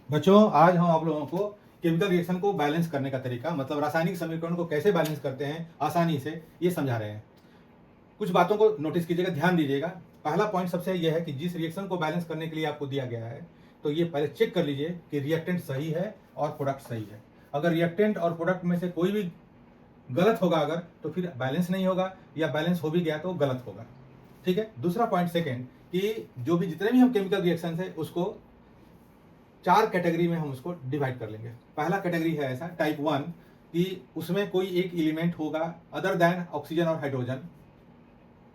बच्चों, आज हम आप लोगों को केमिकल रिएक्शन को बैलेंस करने का तरीका, मतलब रासायनिक समीकरण को कैसे बैलेंस करते हैं आसानी से, ये समझा रहे हैं। कुछ बातों को नोटिस कीजिएगा, ध्यान दीजिएगा। पहला पॉइंट सबसे यह है कि जिस रिएक्शन को बैलेंस करने के लिए आपको दिया गया है, तो ये पहले चेक कर लीजिए कि रिएक्टेंट सही है और प्रोडक्ट सही है। अगर रिएक्टेंट और प्रोडक्ट में से कोई भी गलत होगा अगर, तो फिर बैलेंस नहीं होगा, या बैलेंस हो भी गया तो गलत होगा। ठीक है। दूसरा पॉइंट सेकेंड, कि जो भी जितने भी हम केमिकल रिएक्शन है उसको 4 कैटेगरी में हम उसको डिवाइड कर लेंगे। पहला कैटेगरी है ऐसा टाइप 1, कि उसमें कोई एक एलिमेंट होगा अदर देन ऑक्सीजन और हाइड्रोजन।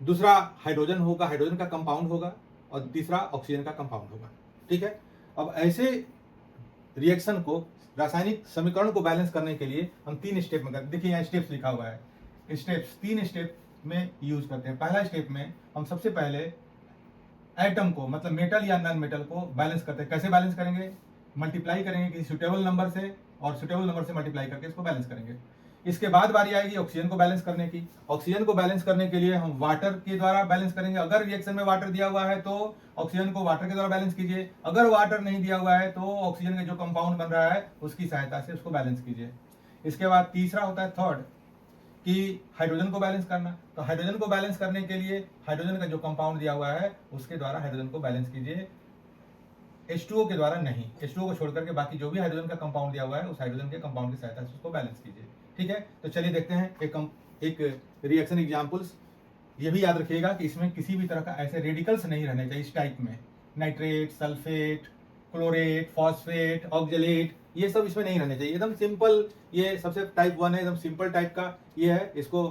दूसरा हाइड्रोजन होगा, हाइड्रोजन का कंपाउंड होगा, और तीसरा ऑक्सीजन का कंपाउंड होगा। ठीक है। अब ऐसे रिएक्शन को, रासायनिक समीकरण को बैलेंस करने के लिए हम 3 स्टेप में करते हैं। देखिए यहाँ स्टेप्स लिखा हुआ है। स्टेप्स 3 स्टेप में यूज करते हैं। पहला स्टेप में हम सबसे पहले एटम को, मतलब मेटल या नॉन मेटल को बैलेंस करते हैं। कैसे बैलेंस करेंगे? मल्टीप्लाई करेंगे किसी सुटेबल नंबर से, और सुटेबल नंबर से मल्टीप्लाई करके इसको बैलेंस करेंगे। इसके बाद बारी आएगी ऑक्सीजन को बैलेंस करने की। ऑक्सीजन को बैलेंस करने के लिए हम वाटर के द्वारा बैलेंस करेंगे। अगर रिएक्शन में वाटर दिया हुआ है तो ऑक्सीजन को वाटर के द्वारा बैलेंस कीजिए। अगर वाटर नहीं दिया हुआ है तो ऑक्सीजन का जो कंपाउंड बन रहा है उसकी सहायता से उसको बैलेंस कीजिए। इसके बाद तीसरा होता है थर्ड, कि हाइड्रोजन को बैलेंस करना। तो हाइड्रोजन को बैलेंस करने के लिए हाइड्रोजन का जो कंपाउंड दिया हुआ है उसके द्वारा हाइड्रोजन को बैलेंस कीजिए, H2O के द्वारा नहीं। H2O को छोड़ करके बाकी जो भी हाइड्रोजन का कंपाउंड दिया हुआ है उस हाइड्रोजन के कंपाउंड की सहायता से उसको बैलेंस कीजिए। ठीक है। तो चलिए देखते हैं एक रिएक्शन एग्जाम्पल्स। ये भी याद रखिएगा कि इसमें किसी भी तरह का ऐसे रेडिकल्स नहीं रहने चाहिए। इस टाइप में nitrate, sulphate, chlorate, phosphate, oxalate, ये सब इसमें नहीं रहने चाहिए। एकदम सिंपल, ये सबसे टाइप 1 है, एकदम सिंपल टाइप का ये है। इसको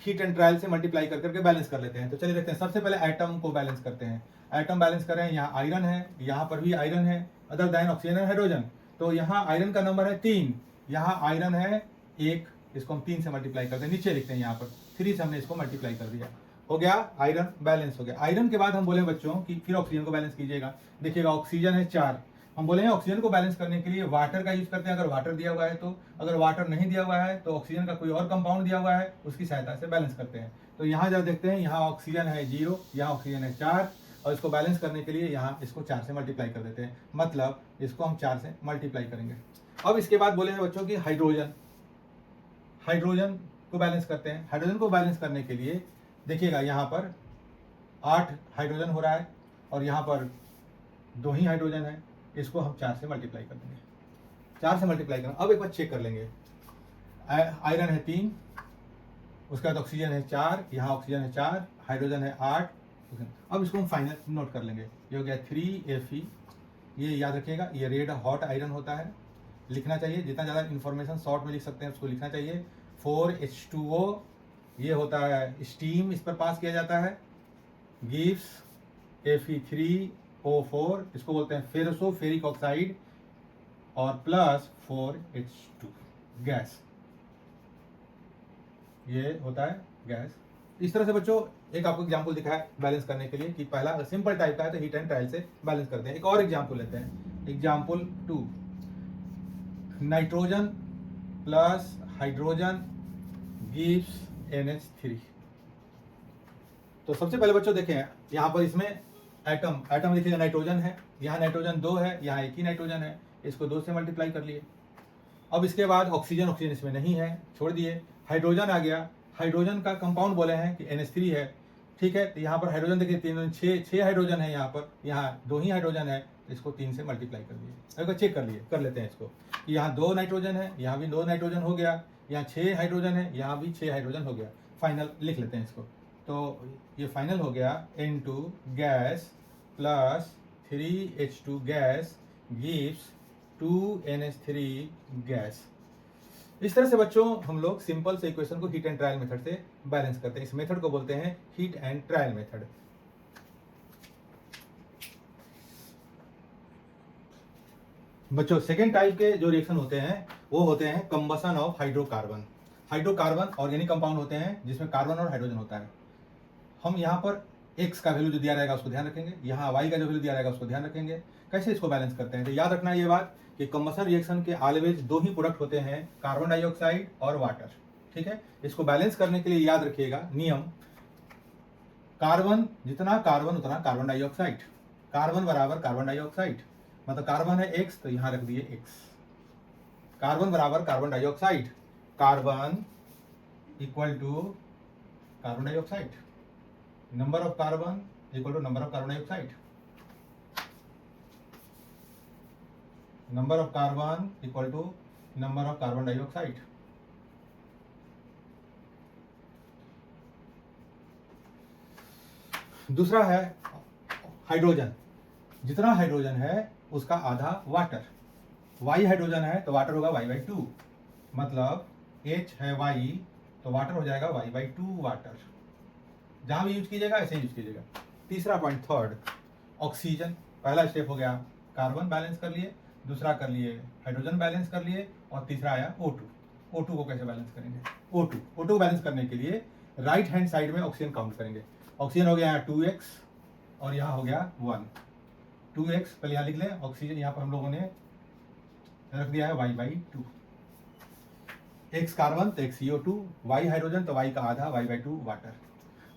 हीट एंड ट्रायल से मल्टीप्लाई कर करके बैलेंस कर लेते हैं। तो चलिए देखते हैं। सबसे पहले एटम को बैलेंस करते हैं। एटम बैलेंस कर रहे हैं। यहाँ आयरन है, यहाँ पर भी आयरन है, other than oxygen and hydrogen. तो यहाँ आयरन का नंबर है 3, यहाँ आयरन है 1, इसको हम 3 से मल्टीप्लाई करते हैं। नीचे लिखते हैं यहाँ पर 3 से हमने इसको मल्टीप्लाई कर दिया, हो गया आयरन बैलेंस हो गया। आयरन के बाद हम बोले बच्चों कि फिर ऑक्सीजन को बैलेंस कीजिएगा। देखिएगा ऑक्सीजन है 4, हम बोले हैं ऑक्सीजन को बैलेंस करने के लिए वाटर का यूज करते हैं। अगर वाटर दिया हुआ है तो, अगर वाटर नहीं दिया हुआ है तो ऑक्सीजन का कोई और कंपाउंड दिया हुआ है उसकी सहायता से बैलेंस करते हैं। तो यहाँ जब देखते हैं, यहाँ ऑक्सीजन है 0, यहाँ ऑक्सीजन है 4, और इसको बैलेंस करने के लिए यहाँ इसको 4 से मल्टीप्लाई कर देते हैं। मतलब इसको हम 4 से मल्टीप्लाई करेंगे। अब इसके बाद बोले हैं बच्चों की हाइड्रोजन, हाइड्रोजन को बैलेंस करते हैं। हाइड्रोजन को बैलेंस करने के लिए देखिएगा यहाँ पर 8 हाइड्रोजन हो रहा है, और यहाँ पर 2 ही हाइड्रोजन है। इसको हम 4 से मल्टीप्लाई कर देंगे। 4 से मल्टीप्लाई करें। अब एक बार चेक कर लेंगे। आयरन है 3, उसके बाद ऑक्सीजन है 4, यहाँ ऑक्सीजन है 4, हाइड्रोजन है 8। अब इसको हम फाइनल नोट कर लेंगे। ये हो गया 3Fe। ये याद रखिएगा, ये रेड हॉट आयरन होता है, लिखना चाहिए। जितना ज़्यादा इन्फॉर्मेशन शॉर्ट में लिख सकते हैं उसको लिखना चाहिए। 4H2O, ये होता है स्टीम, इस पर पास किया जाता है, गिव्स Fe3O4, इसको बोलते हैं फेरसो फेरिक ऑक्साइड, और प्लस 4H2 गैस, ये होता है गैस। इस तरह से बच्चों एक आपको एग्जाम्पल दिखा है बैलेंस करने के लिए, कि पहला सिंपल टाइप का है तो हीट एंड ट्रायल से बैलेंस करते हैं। एक और एग्जाम्पल लेते हैं। Example 2, nitrogen plus hydrogen gives NH3। तो सबसे पहले बच्चों देखें, यहाँ पर इसमें एटम देखिएगा, नाइट्रोजन है, यहाँ नाइट्रोजन 2 है, यहाँ एक ही नाइट्रोजन है, इसको 2 से मल्टीप्लाई कर लिए। अब इसके बाद ऑक्सीजन इसमें नहीं है, छोड़ दिए। हाइड्रोजन आ गया। हाइड्रोजन का कंपाउंड बोले हैं कि NH3 है। ठीक है। तो यहाँ पर हाइड्रोजन देखिए 6 हाइड्रोजन है, यहाँ पर, यहाँ 2 ही हाइड्रोजन है, इसको 3 से मल्टीप्लाई कर दिए। अगर चेक कर लेते हैं इसको, कि यहाँ 2 नाइट्रोजन है, यहाँ भी 2 नाइट्रोजन हो गया, यहाँ 6 हाइड्रोजन है, यहाँ भी 6 हाइड्रोजन हो गया। फाइनल लिख लेते हैं इसको। तो ये फाइनल हो गया N2 gas plus 3H2 gas gives 2NH3 gas. इस तरह से बच्चों हम लोग सिंपल से इक्वेशन को हीट एंड ट्रायल मेथड से बैलेंस करते हैं। इस मेथड को बोलते हैं हीट एंड ट्रायल मेथड। बच्चों सेकेंड टाइप के जो रिएक्शन होते हैं वो होते हैं combustion of hydrocarbon. Hydrocarbon organic compound होते हैं जिसमें कार्बन और हाइड्रोजन होता है। हम यहाँ पर x का वैल्यू जो दिया रहेगा उसको ध्यान रखेंगे, यहाँ y का जो वैल्यू दिया रहेगा उसको ध्यान रखेंगे। कैसे इसको बैलेंस करते हैं? तो याद रखना ये बात कि कंबसन रिएक्शन के ऑलवेज 2 ही प्रोडक्ट होते हैं, कार्बन डाइऑक्साइड और वाटर। ठीक है। इसको बैलेंस करने के लिए याद रखिएगा नियम, कार्बन जितना कार्बन उतना कार्बन डाइऑक्साइड, कार्बन बराबर कार्बन डाइऑक्साइड, मतलब कार्बन है X, तो यहाँ रख दिए X। कार्बन बराबर carbon dioxide, carbon equal to carbon dioxide, number of carbon equal to number of carbon dioxide, number of carbon equal to number of carbon dioxide. दूसरा है hydrogen, जितना हाइड्रोजन है उसका आधा वाटर। Y हाइड्रोजन है तो water होगा Y/2, मतलब H है Y तो वाटर हो जाएगा Y/2 वाटर। जहां भी यूज कीजिएगा ऐसे ही यूज कीजिएगा। तीसरा पॉइंट, थर्ड, ऑक्सीजन। पहला स्टेप हो गया कार्बन बैलेंस कर लिए, दूसरा कर लिए हाइड्रोजन बैलेंस कर लिए, और तीसरा आया O2। O2 को कैसे बैलेंस करेंगे? O2 को बैलेंस करने के लिए राइट हैंड साइड में ऑक्सीजन काउंट करेंगे। ऑक्सीजन हो गया 2x और यहाँ हो गया 1। 2x पहले यहाँ लिख लें, ऑक्सीजन यहाँ पर हम लोगों ने रख दिया है Y/2। X कार्बन तो X CO2, Y हाइड्रोजन तो Y का आधा Y/2 वाटर।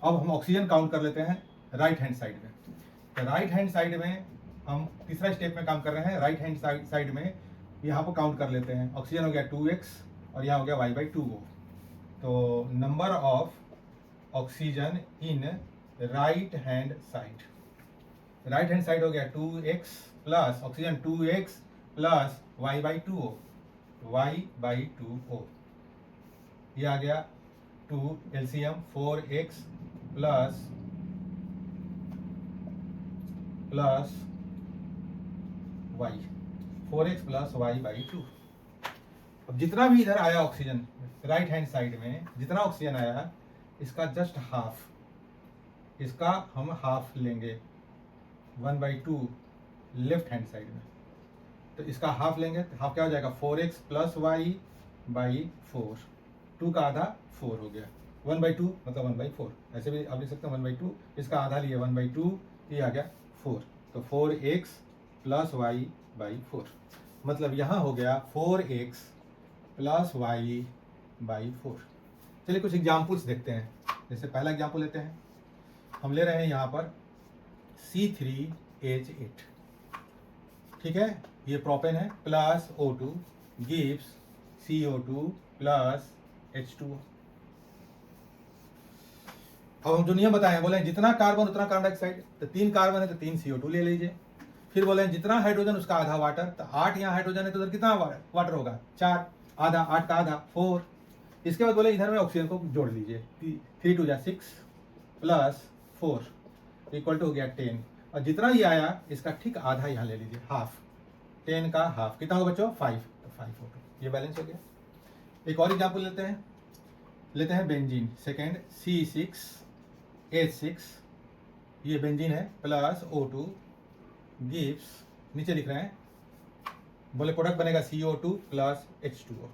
अब हम ऑक्सीजन काउंट कर लेते हैं राइट हैंड साइड में। तो राइट हैंड साइड में हम तीसरा स्टेप में काम कर रहे हैं। राइट हैंड साइड में यहाँ पर काउंट कर लेते हैं। ऑक्सीजन हो गया 2x और यहाँ हो गया Y/2। तो number of oxygen in right hand side, right hand side हो गया 2x plus oxygen 2x plus Y/2O, Y/2O। ये आ गया 2 LCM 4x plus y, 4x plus Y/2। अब जितना भी इधर आया ऑक्सीजन राइट हैंड साइड में, जितना ऑक्सीजन आया इसका जस्ट हाफ, इसका हम हाफ लेंगे 1/2 लेफ्ट हैंड साइड में। तो इसका हाफ लेंगे तो हाफ क्या हो जाएगा 4x प्लस Y/4। 2 का आधा 4 हो गया, 1/2 मतलब 1/4। ऐसे भी आप लिख सकते हैं 1/2, इसका आधा लिए 1/2, ये आ गया 4। तो 4x प्लस Y/4, मतलब यहाँ हो गया 4x प्लस Y/4। चलिए कुछ एग्जाम्पल्स देखते हैं। जैसे पहला एग्जाम्पल लेते हैं, हम ले रहे हैं यहाँ पर C3H8, ठीक है, ये प्रोपेन है, plus O2 gives CO2 plus H2O। अब हम जो नियम बताए हैं, बोले जितना कार्बन उतना कार्बन डाइऑक्साइड, तो 3 कार्बन है तो 3 CO2 ले लीजिए। फिर बोले जितना हाइड्रोजन उसका आधा वाटर, तो 8 यहाँ हाइड्रोजन है तो उधर कितना वाटर होगा 4, आधा 8 का आधा 4। इसके बाद बोले इधर में ऑक्सीजन को जोड़ लीजिए, 3 2 6 प्लस 4 इक्वल टू हो गया 10, और जितना ये आया इसका ठीक आधा यहाँ ले लीजिए, हाफ, 10 का हाफ कितना होगा बच्चों 5, तो 5 हो गया, ये बैलेंस हो गया। एक और एग्जाम्पल लेते हैं बेंजीन, सेकेंड C6H6, ये बेंजीन है, प्लस O2 गिव्स, नीचे लिख रहे हैं, बोले प्रोडक्ट बनेगा CO2 प्लस H2O।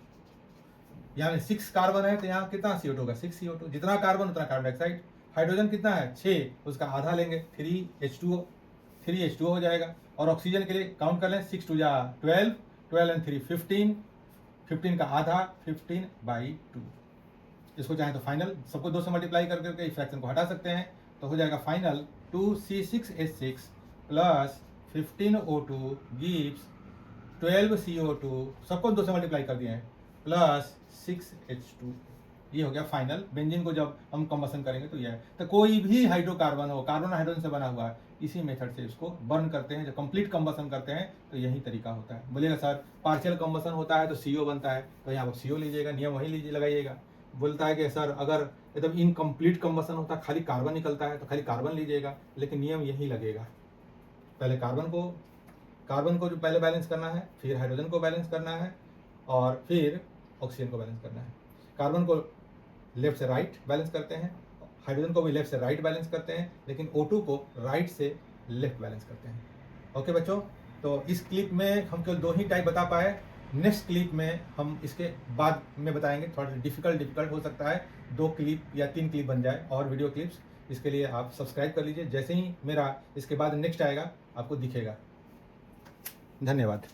यहाँ 6 कार्बन है तो यहाँ कितना CO2 होगा 6 CO2, जितना कार्बन उतना कार्बन डाइऑक्साइड। हाइड्रोजन कितना है 6, उसका आधा लेंगे 3H2O हो जाएगा। और ऑक्सीजन के लिए काउंट कर लें, 6 2 12, 12 एंड 3 15, 15 का आधा 15/2। इसको चाहें तो फाइनल सबको 2 से मल्टीप्लाई करके इस फ्रैक्शन को हटा सकते हैं, तो हो जाएगा final 2C6H6 plus 15O2 gives 12CO2, सबको 2 से मल्टीप्लाई कर दिए हैं, प्लस 6H2। ये हो गया फाइनल। बेंजीन को जब हम कंबसन करेंगे तो यह है। तो कोई भी हाइड्रोकार्बन हो, कार्बन हाइड्रोजन से बना हुआ है, इसी मेथड से इसको बर्न करते हैं। जब कंप्लीट कंबसन करते हैं तो यही तरीका होता है। बोलिएगा सर पार्शियल कंबसन होता है तो CO बनता है, तो यहाँ पर CO लीजिएगा, नियम वही लीजिए लगाइएगा। बोलता है कि सर अगर एकदम इनकम्प्लीट कंबसन होता है, खाली कार्बन निकलता है, तो खाली कार्बन लीजिएगा, लेकिन नियम यही लगेगा। पहले कार्बन को जो पहले बैलेंस करना है, फिर हाइड्रोजन को बैलेंस करना है, और फिर ऑक्सीजन को बैलेंस करना है। कार्बन को लेफ्ट से राइट बैलेंस करते हैं, हाइड्रोजन को भी लेफ्ट से राइट बैलेंस करते हैं, लेकिन O2 को राइट से लेफ्ट बैलेंस करते हैं। ओके बच्चों, तो इस क्लिप में हम केवल 2 ही टाइप बता पाए। नेक्स्ट क्लिप में हम इसके बाद में बताएंगे, थोड़ा डिफिकल्ट हो सकता है, 2 क्लिप या 3 क्लिप बन जाए और वीडियो क्लिप्स। इसके लिए आप सब्सक्राइब कर लीजिए, जैसे ही मेरा इसके बाद नेक्स्ट आएगा आपको दिखेगा। धन्यवाद।